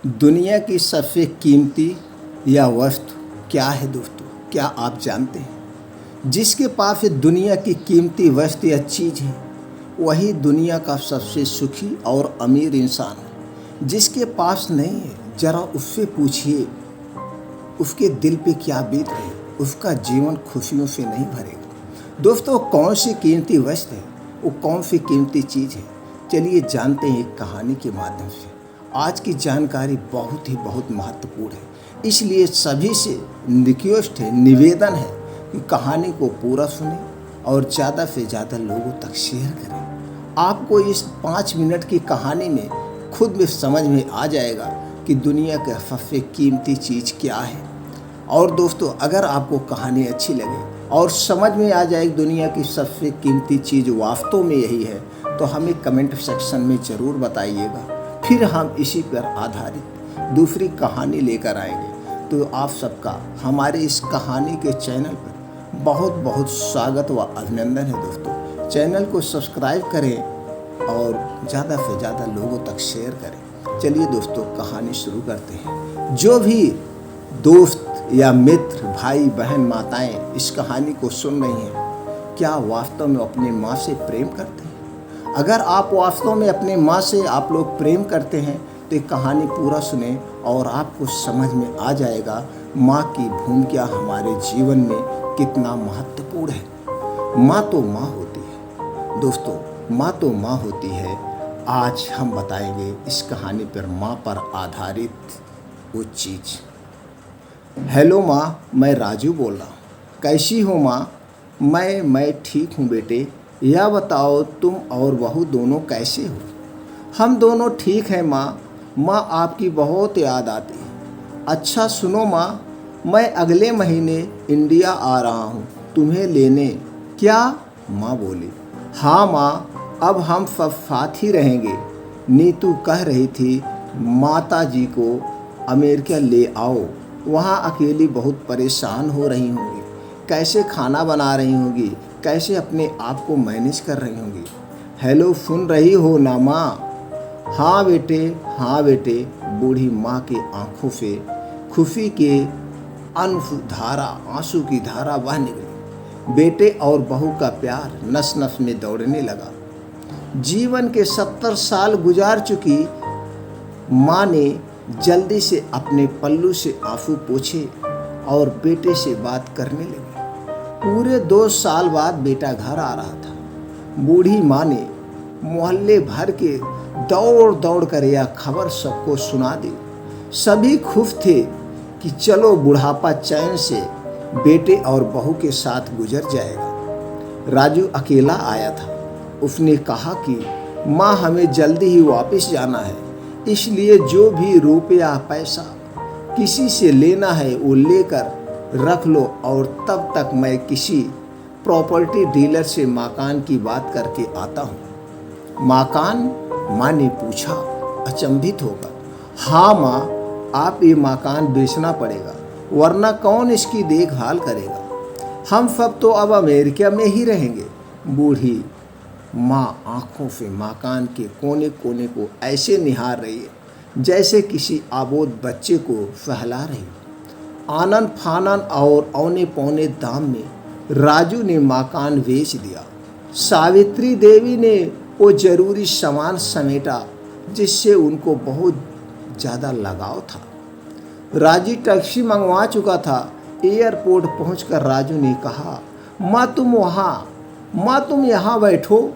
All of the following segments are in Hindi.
दुनिया की सबसे कीमती या वस्तु क्या है दोस्तों? क्या आप जानते हैं? जिसके पास दुनिया की कीमती वस्तु या चीज़ है वही दुनिया का सबसे सुखी और अमीर इंसान है। जिसके पास नहीं है जरा उससे पूछिए उसके दिल पे क्या बीत रही, उसका जीवन खुशियों से नहीं भरेगा। दोस्तों, कौन सी कीमती वस्तु है, वो कौन सी कीमती चीज़ है, चलिए जानते हैं एक कहानी के माध्यम से। आज की जानकारी बहुत महत्वपूर्ण है, इसलिए सभी से रिक्वेस्ट है, निवेदन है कि कहानी को पूरा सुने और ज़्यादा से ज़्यादा लोगों तक शेयर करें। आपको इस 5 मिनट की कहानी में खुद में समझ में आ जाएगा कि दुनिया का सबसे कीमती चीज़ क्या है। और दोस्तों, अगर आपको कहानी अच्छी लगे और समझ में आ जाए दुनिया की सबसे कीमती चीज़ वास्तव में यही है, तो हमें कमेंट सेक्शन में ज़रूर बताइएगा। फिर हम इसी पर आधारित दूसरी कहानी लेकर आएंगे। तो आप सबका हमारे इस कहानी के चैनल पर बहुत स्वागत व अभिनंदन है। दोस्तों, चैनल को सब्सक्राइब करें और ज़्यादा से ज़्यादा लोगों तक शेयर करें। चलिए दोस्तों, कहानी शुरू करते हैं। जो भी दोस्त या मित्र, भाई बहन, माताएं इस कहानी को सुन रही हैं, क्या वास्तव में अपने माँ से प्रेम करते हैं? अगर आप वास्तव में अपने माँ से आप लोग प्रेम करते हैं तो ये कहानी पूरा सुने और आपको समझ में आ जाएगा माँ की भूमिका हमारे जीवन में कितना महत्वपूर्ण है। माँ तो माँ होती है दोस्तों, माँ तो माँ होती है। आज हम बताएंगे इस कहानी पर माँ पर आधारित वो चीज़। हेलो माँ, मैं राजू बोल रहा हूँ। कैसी हो माँ? मैं ठीक हूँ बेटे। यह बताओ तुम और बहू दोनों कैसे हो? हम दोनों ठीक हैं माँ। माँ, आपकी बहुत याद आती है। अच्छा सुनो माँ, मैं अगले महीने इंडिया आ रहा हूँ तुम्हें लेने। क्या? माँ बोली। हाँ माँ, अब हम सब साथ ही रहेंगे। नीतू कह रही थी माता जी को अमेरिका ले आओ, वहाँ अकेली बहुत परेशान हो रही होंगी, कैसे खाना बना रही होंगी, कैसे अपने आप को मैनेज कर रही होंगी। हेलो, सुन रही हो ना माँ? हाँ बेटे। बूढ़ी माँ की आंखों से खुशी के आंसू की धारा बह निकली। बेटे और बहू का प्यार नस नस में दौड़ने लगा। जीवन के 70 साल गुजार चुकी माँ ने जल्दी से अपने पल्लू से आंसू पोंछे और बेटे से बात करने लगी। पूरे 2 साल बाद बेटा घर आ रहा था। बूढ़ी माँ ने मोहल्ले भर के दौड़ कर यह खबर सबको सुना दी। सभी खुश थे कि चलो बुढ़ापा चैन से बेटे और बहू के साथ गुजर जाएगा। राजू अकेला आया था। उसने कहा कि माँ, हमें जल्दी ही वापस जाना है, इसलिए जो भी रुपया पैसा किसी से लेना है वो लेकर रख लो और तब तक मैं किसी प्रॉपर्टी डीलर से मकान की बात करके आता हूँ। मकान? माँ ने पूछा अचंभित होकर। हाँ माँ, आप ये मकान बेचना पड़ेगा, वरना कौन इसकी देखभाल करेगा? हम सब तो अब अमेरिका में ही रहेंगे। बूढ़ी माँ आंखों से मकान के कोने कोने को ऐसे निहार रही है जैसे किसी आबोध बच्चे को सहला रही। आनन फानन और औने पौने दाम में राजू ने मकान बेच दिया। सावित्री देवी ने वो जरूरी सामान समेटा जिससे उनको बहुत ज़्यादा लगाव था। राजू टैक्सी मंगवा चुका था। एयरपोर्ट पहुंचकर राजू ने कहा, माँ तुम यहाँ बैठो,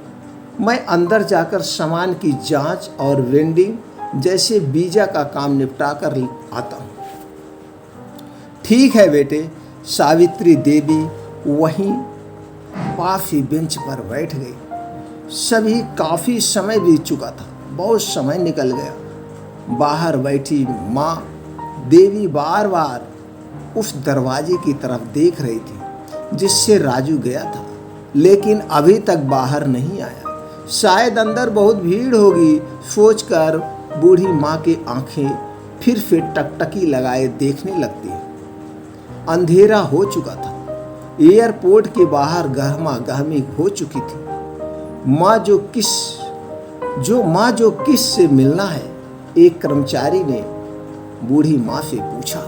मैं अंदर जाकर सामान की जांच और वेंडिंग जैसे वीज़ा का काम निपटा कर आता हूँ। ठीक है बेटे। सावित्री देवी वहीं पास ही बेंच पर बैठ गई। सभी काफ़ी समय बीत चुका था, बहुत समय निकल गया। बाहर बैठी माँ देवी बार बार उस दरवाजे की तरफ देख रही थी जिससे राजू गया था, लेकिन अभी तक बाहर नहीं आया। शायद अंदर बहुत भीड़ होगी सोचकर बूढ़ी माँ की आंखें फिर से टकटकी लगाए देखने लगती हैं। अंधेरा हो चुका था। एयरपोर्ट के बाहर गहमा गहमी हो चुकी थी। माँ जो किस से मिलना है, एक कर्मचारी ने बूढ़ी माँ से पूछा।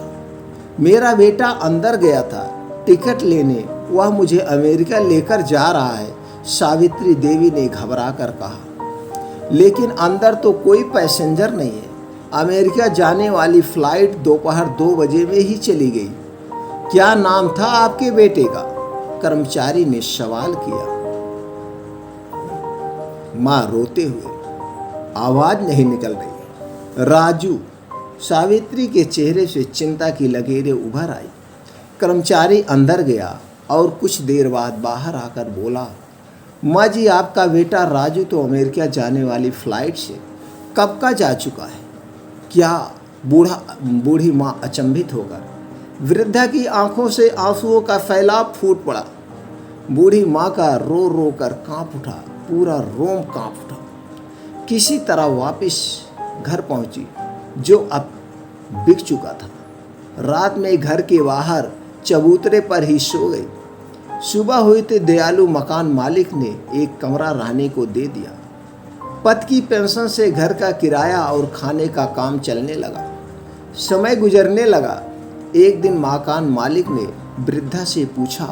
मेरा बेटा अंदर गया था टिकट लेने, वह मुझे अमेरिका लेकर जा रहा है, सावित्री देवी ने घबरा कर कहा। लेकिन अंदर तो कोई पैसेंजर नहीं है। अमेरिका जाने वाली फ्लाइट दोपहर 2 बजे में ही चली गई। क्या नाम था आपके बेटे का? कर्मचारी ने सवाल किया। माँ रोते हुए, आवाज नहीं निकल रही। राजू। सावित्री के चेहरे से चिंता की लकीरें उभर आई। कर्मचारी अंदर गया और कुछ देर बाद बाहर आकर बोला, माँ जी, आपका बेटा राजू तो अमेरिका जाने वाली फ्लाइट से कब का जा चुका है। क्या? बूढ़ी माँ अचंभित होकर, वृद्धा की आंखों से आंसुओं का फैलाव फूट पड़ा। बूढ़ी माँ का रो रो कर कांप उठा, पूरा रोम कांप उठा। किसी तरह वापस घर पहुंची, जो अब बिक चुका था। रात में घर के बाहर चबूतरे पर ही सो गई। सुबह हुई तो दयालु मकान मालिक ने एक कमरा रहने को दे दिया। पति की पेंशन से घर का किराया और खाने का काम चलने लगा। समय गुजरने लगा। एक दिन मकान मालिक ने वृद्धा से पूछा,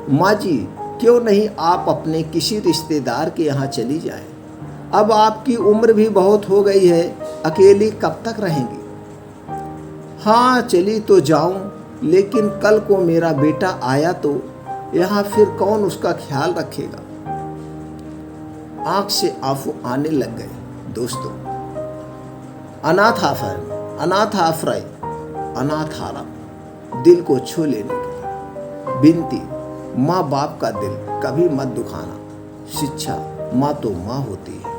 माँ जी, क्यों नहीं आप अपने किसी रिश्तेदार के यहाँ चली जाएं? अब आपकी उम्र भी बहुत हो गई है, अकेली कब तक रहेंगी? हाँ, चली तो जाऊं, लेकिन कल को मेरा बेटा आया तो यहाँ फिर कौन उसका ख्याल रखेगा? आंख से आंसू आने लग गए। दोस्तों, अनाथाश्रय दिल को छू लेने की बिनती। माँ बाप का दिल कभी मत दुखाना। शिक्षा, माँ तो माँ होती है।